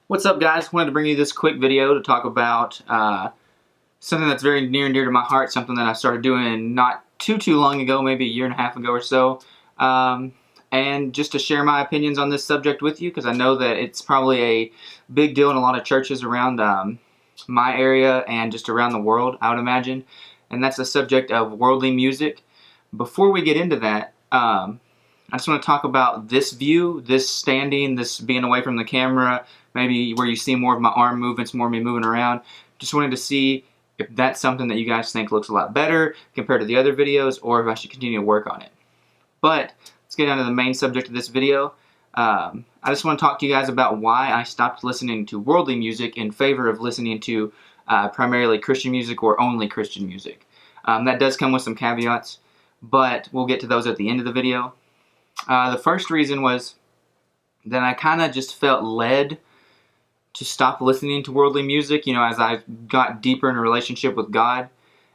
What's up, guys? Wanted to bring you this quick video to talk about something that's very near and dear to my heart, something that I started doing not too long ago, maybe a year and a half ago or so, and just to share my opinions on this subject with you, because I know that it's probably a big deal in a lot of churches around my area and just around the world, I would imagine, and that's the subject of worldly music. Before we get into that, I just want to talk about this view, this standing, this being away from the camera, maybe where you see more of my arm movements, more of me moving around. Just wanted to see if that's something that you guys think looks a lot better compared to the other videos, or if I should continue to work on it. But let's get down to the main subject of this video. I just want to talk to you guys about why I stopped listening to worldly music in favor of listening to primarily Christian music or only Christian music. That does come with some caveats, but we'll get to those at the end of the video. The first reason was that I kind of just felt led to stop listening to worldly music, as I got deeper in a relationship with God.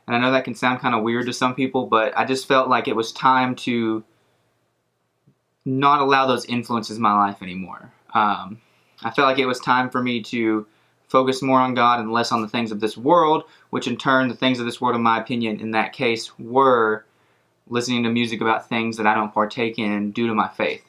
And I know that can sound kind of weird to some people, but I just felt like it was time to not allow those influences in my life anymore. I felt like it was time for me to focus more on God and less on the things of this world, which in turn, the things of this world, in my opinion, in that case, were listening to music about things that I don't partake in due to my faith.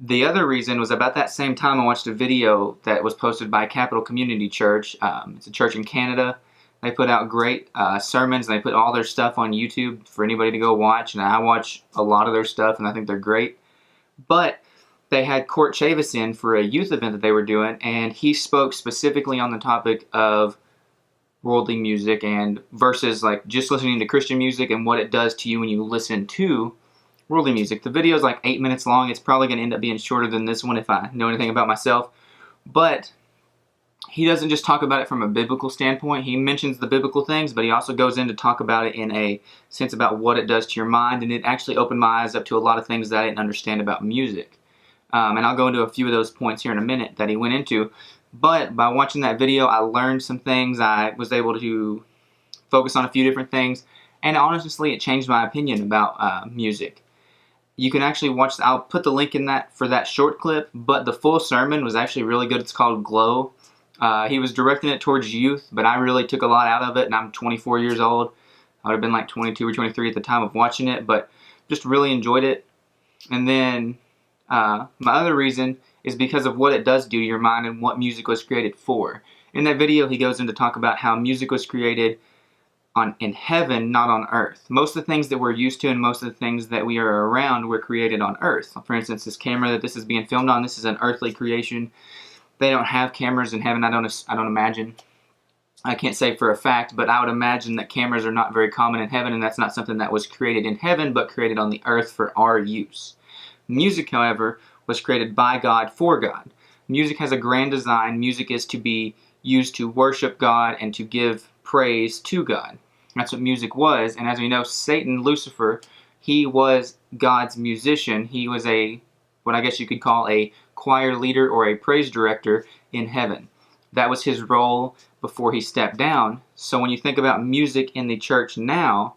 The other reason was about that same time I watched a video that was posted by Capital Community Church. It's a church in Canada. They put out great sermons, and they put all their stuff on YouTube for anybody to go watch, and I watch a lot of their stuff, and I think they're great. But they had Court Chavis in for a youth event that they were doing, and he spoke specifically on the topic of worldly music and versus like just listening to Christian music and what it does to you when you listen to worldly music. The video is like 8 minutes long. It's probably going to end up being shorter than this one if I know anything about myself. But he doesn't just talk about it from a biblical standpoint. He mentions the biblical things, but he also goes in to talk about it in a sense about what it does to your mind, and it actually opened my eyes up to a lot of things that I didn't understand about music. And I'll go into a few of those points here in a minute that he went into. But by watching that video, I learned some things. I was able to focus on a few different things, and honestly, it changed my opinion about music. You can actually watch, I'll put the link in that for that short clip, but the full sermon was actually really good. It's called Glow. He was directing it towards youth, but I really took a lot out of it, and I'm 24 years old. I would have been like 22 or 23 at the time of watching it, but just really enjoyed it. And then my other reason is because of what it does do to your mind and what music was created for. In that video, he goes in to talk about how music was created in heaven, not on earth. Most of the things that we're used to and most of the things that we are around were created on earth. For instance, this camera that this is being filmed on, this is an earthly creation. They don't have cameras in heaven, I don't imagine. I can't say for a fact, but I would imagine that cameras are not very common in heaven, and that's not something that was created in heaven, but created on the earth for our use. Music, however, was created by God for God. Music has a grand design. Music is to be used to worship God and to give praise to God. That's what music was. And as we know, Satan, Lucifer, he was God's musician. He was what I guess you could call a choir leader or a praise director in heaven. That was his role before he stepped down. So when you think about music in the church now,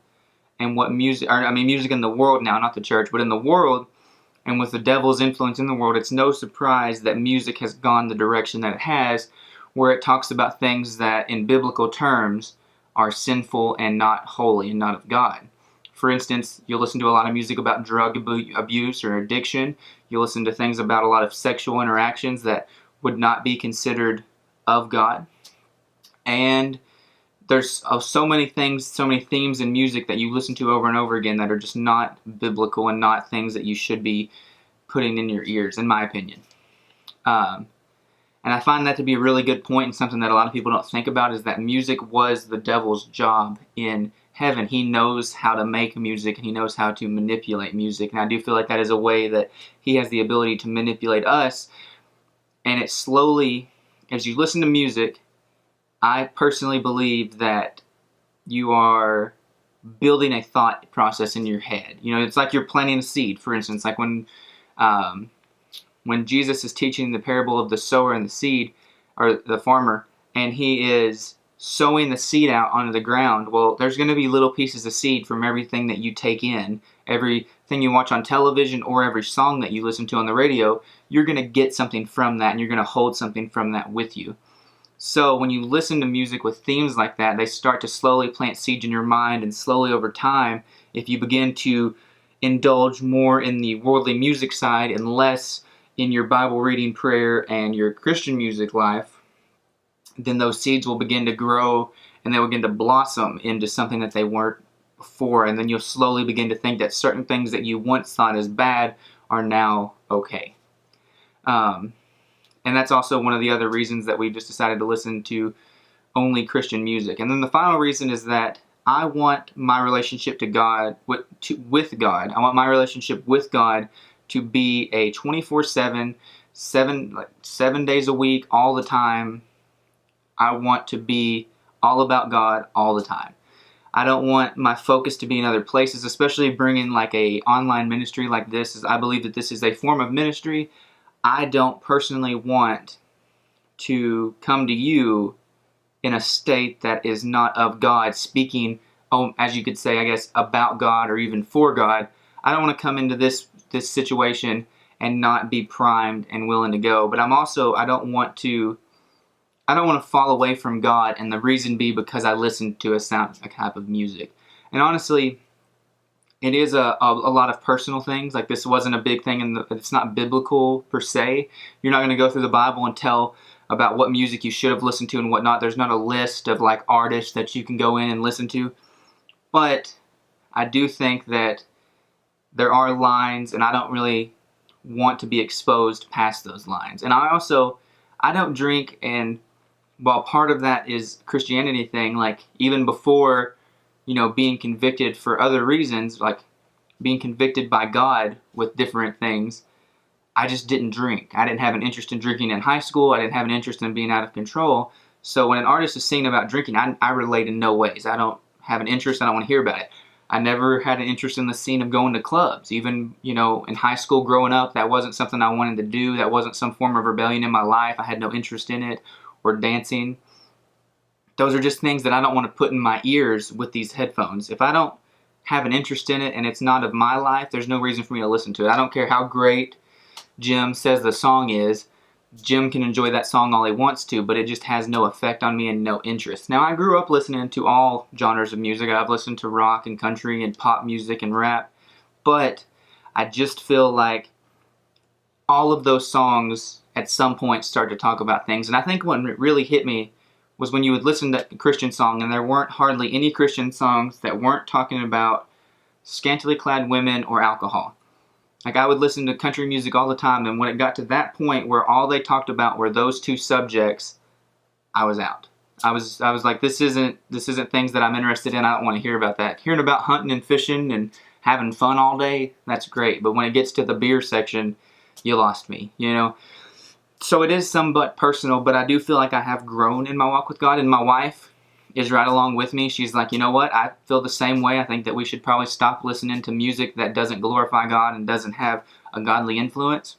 and what music in the world now, not the church, but in the world, and with the devil's influence in the world, it's no surprise that music has gone the direction that it has, where it talks about things that, in biblical terms, are sinful and not holy and not of God. For instance, you'll listen to a lot of music about drug abuse or addiction. You'll listen to things about a lot of sexual interactions that would not be considered of God. And there's so many things, so many themes in music that you listen to over and over again that are just not biblical and not things that you should be putting in your ears, in my opinion. And I find that to be a really good point, and something that a lot of people don't think about, is that music was the devil's job in heaven. He knows how to make music, and he knows how to manipulate music. And I do feel like that is a way that he has the ability to manipulate us. And it slowly, as you listen to music, I personally believe that you are building a thought process in your head. It's like you're planting a seed. For instance, like when Jesus is teaching the parable of the sower and the seed, or the farmer, and he is sowing the seed out onto the ground, well, there's going to be little pieces of seed from everything that you take in, every thing you watch on television or every song that you listen to on the radio, you're going to get something from that, and you're going to hold something from that with you. So when you listen to music with themes like that, they start to slowly plant seeds in your mind, and slowly over time, if you begin to indulge more in the worldly music side and less in your Bible reading, prayer, and your Christian music life, then those seeds will begin to grow, and they will begin to blossom into something that they weren't before. And then you'll slowly begin to think that certain things that you once thought as bad are now okay. And that's also one of the other reasons that we've just decided to listen to only Christian music. And then the final reason is that I want my relationship to God, with God. I want my relationship with God to be a 24/7, 7 days a week, all the time. I want to be all about God all the time. I don't want my focus to be in other places, especially bringing like a online ministry like this. I believe that this is a form of ministry. I don't personally want to come to you in a state that is not of God, speaking, as you could say, I guess, about God or even for God. I don't want to come into this situation and not be primed and willing to go. But I don't want to fall away from God, and the reason be because I listen to a type of music. And honestly, it is a lot of personal things. Like, this wasn't a big thing, and it's not biblical per se. You're not going to go through the Bible and tell about what music you should have listened to and whatnot. There's not a list of like artists that you can go in and listen to. But I do think that there are lines, and I don't really want to be exposed past those lines. And I don't drink, and while part of that is Christianity thing, like even before, being convicted for other reasons, like being convicted by God with different things, I just didn't drink. I didn't have an interest in drinking in high school. I didn't have an interest in being out of control. So when an artist is singing about drinking, I relate in no ways. I don't have an interest. I don't want to hear about it. I never had an interest in the scene of going to clubs. Even, in high school growing up, that wasn't something I wanted to do. That wasn't some form of rebellion in my life. I had no interest in it. Or dancing. Those are just things that I don't want to put in my ears with these headphones. If I don't have an interest in it and it's not of my life, there's no reason for me to listen to it. I don't care how great Jim says the song is. Jim can enjoy that song all he wants to, but it just has no effect on me and no interest. Now, I grew up listening to all genres of music. I've listened to rock and country and pop music and rap, but I just feel like all of those songs at some point start to talk about things. And I think what really hit me was when you would listen to a Christian song, and there weren't hardly any Christian songs that weren't talking about scantily clad women or alcohol. Like, I would listen to country music all the time, and when it got to that point where all they talked about were those two subjects, I was out. I was like, this isn't things that I'm interested in. I don't want to hear about that. Hearing about hunting and fishing and having fun all day, that's great. But when it gets to the beer section, you lost me, So it is somewhat personal, but I do feel like I have grown in my walk with God, and my wife is right along with me. She's like, you know what? I feel the same way. I think that we should probably stop listening to music that doesn't glorify God and doesn't have a godly influence.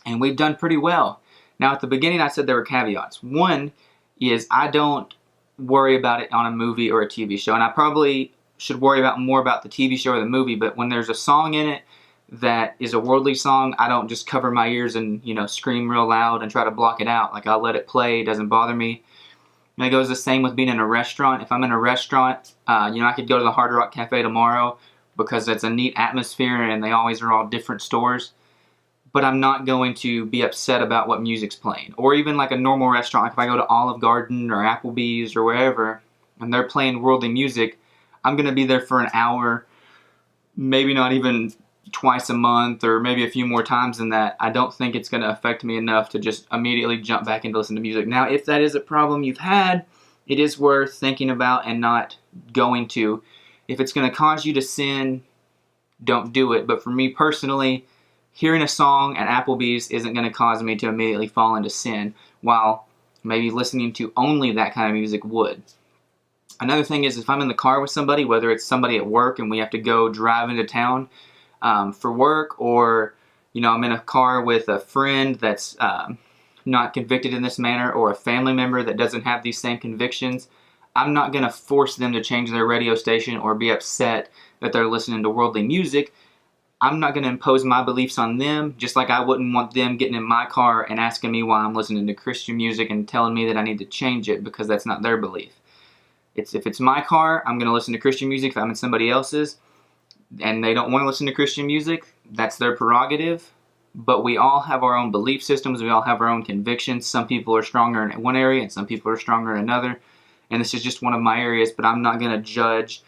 And we've done pretty well. Now, at the beginning, I said there were caveats. One is I don't worry about it on a movie or a TV show, and I probably should worry more about the TV show or the movie, but when there's a song in it that is a worldly song, I don't just cover my ears and, scream real loud and try to block it out. Like, I'll let it play. It doesn't bother me. And it goes the same with being in a restaurant. If I'm in a restaurant, I could go to the Hard Rock Cafe tomorrow because it's a neat atmosphere and they always are all different stores. But I'm not going to be upset about what music's playing. Or even like a normal restaurant, like if I go to Olive Garden or Applebee's or wherever, and they're playing worldly music, I'm going to be there for an hour, maybe not even twice a month or maybe a few more times than that. I don't think it's going to affect me enough to just immediately jump back and listen to music. Now, if that is a problem you've had, it is worth thinking about and not going to. If it's going to cause you to sin, don't do it. But for me personally, hearing a song at Applebee's isn't going to cause me to immediately fall into sin, while maybe listening to only that kind of music would. Another thing is, if I'm in the car with somebody, whether it's somebody at work and we have to go drive into town for work, or I'm in a car with a friend that's not convicted in this manner, or a family member that doesn't have these same convictions, I'm not going to force them to change their radio station or be upset that they're listening to worldly music. I'm not going to impose my beliefs on them, just like I wouldn't want them getting in my car and asking me why I'm listening to Christian music and telling me that I need to change it because that's not their belief. If it's my car, I'm going to listen to Christian music. If I'm in somebody else's and they don't want to listen to Christian music, that's their prerogative. But we all have our own belief systems. We all have our own convictions. Some people are stronger in one area and some people are stronger in another. And this is just one of my areas, but I'm not going to judge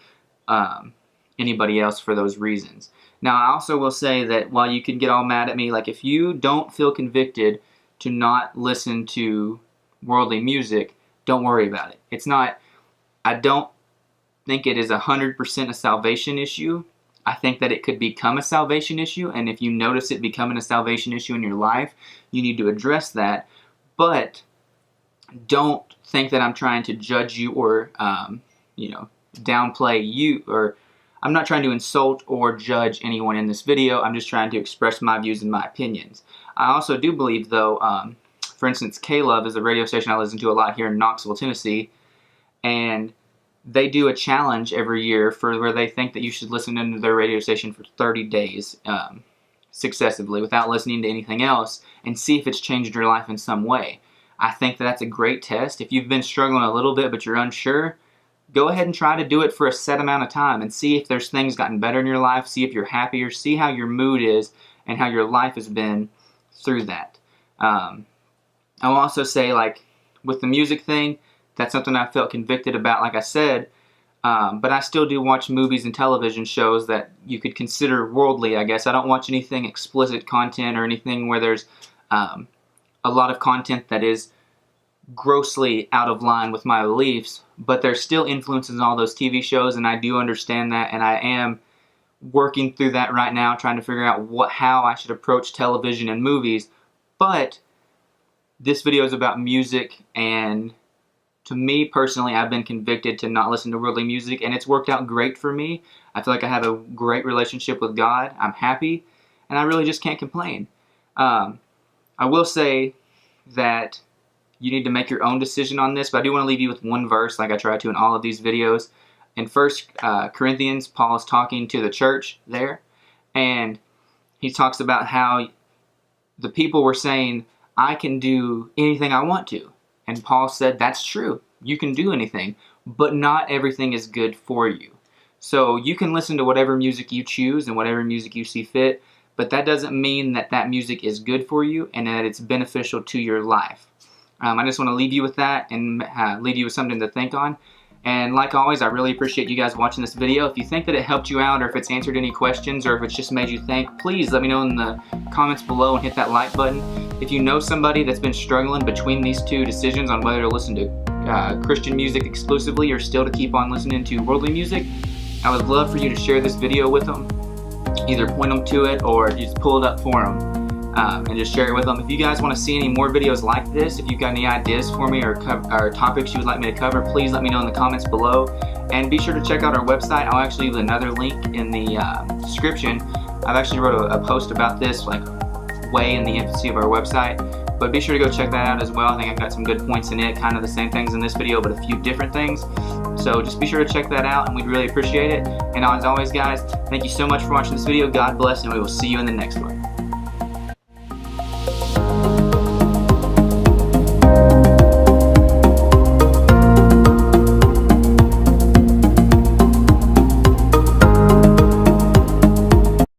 anybody else for those reasons. Now, I also will say that while you can get all mad at me, like if you don't feel convicted to not listen to worldly music, don't worry about it. It's not, I don't think it is 100% a salvation issue. I think that it could become a salvation issue, and if you notice it becoming a salvation issue in your life, you need to address that. But don't think that I'm trying to judge you or, downplay you, or I'm not trying to insult or judge anyone in this video. I'm just trying to express my views and my opinions. I also do believe, though, for instance, K-Love is a radio station I listen to a lot here in Knoxville, Tennessee, and they do a challenge every year for where they think that you should listen into their radio station for 30 days successively without listening to anything else and see if it's changed your life in some way. I think that that's a great test. If you've been struggling a little bit but you're unsure, go ahead and try to do it for a set amount of time and see if there's things gotten better in your life, see if you're happier, see how your mood is and how your life has been through that. I will also say, like, with the music thing, that's something I felt convicted about, like I said, but I still do watch movies and television shows that you could consider worldly, I guess. I don't watch anything explicit content or anything where there's a lot of content that is grossly out of line with my beliefs, but there's still influences in all those TV shows, and I do understand that, and I am working through that right now, trying to figure out how I should approach television and movies. But this video is about music, and to me personally, I've been convicted to not listen to worldly music, and it's worked out great for me. I feel like I have a great relationship with God. I'm happy, and I really just can't complain. I will say that you need to make your own decision on this, but I do want to leave you with one verse like I try to in all of these videos. In 1 Corinthians, Paul is talking to the church there, and he talks about how the people were saying, I can do anything I want to. And Paul said, that's true. You can do anything, but not everything is good for you. So you can listen to whatever music you choose and whatever music you see fit, but that doesn't mean that that music is good for you and that it's beneficial to your life. I just want to leave you with that and leave you with something to think on. And like always, I really appreciate you guys watching this video. If you think that it helped you out, or if it's answered any questions, or if it's just made you think, please let me know in the comments below and hit that like button. If you know somebody that's been struggling between these two decisions on whether to listen to Christian music exclusively or still to keep on listening to worldly music, I would love for you to share this video with them. Either point them to it or just pull it up for them. And just share it with them. If you guys want to see any more videos like this, if you've got any ideas for me or topics you would like me to cover, please let me know in the comments below. And be sure to check out our website. I'll actually leave another link in the description. I've actually wrote a post about this, like way in the infancy of our website. But be sure to go check that out as well. I think I've got some good points in it, kind of the same things in this video, but a few different things. So just be sure to check that out, and we'd really appreciate it. And as always, guys, thank you so much for watching this video. God bless, and we will see you in the next one.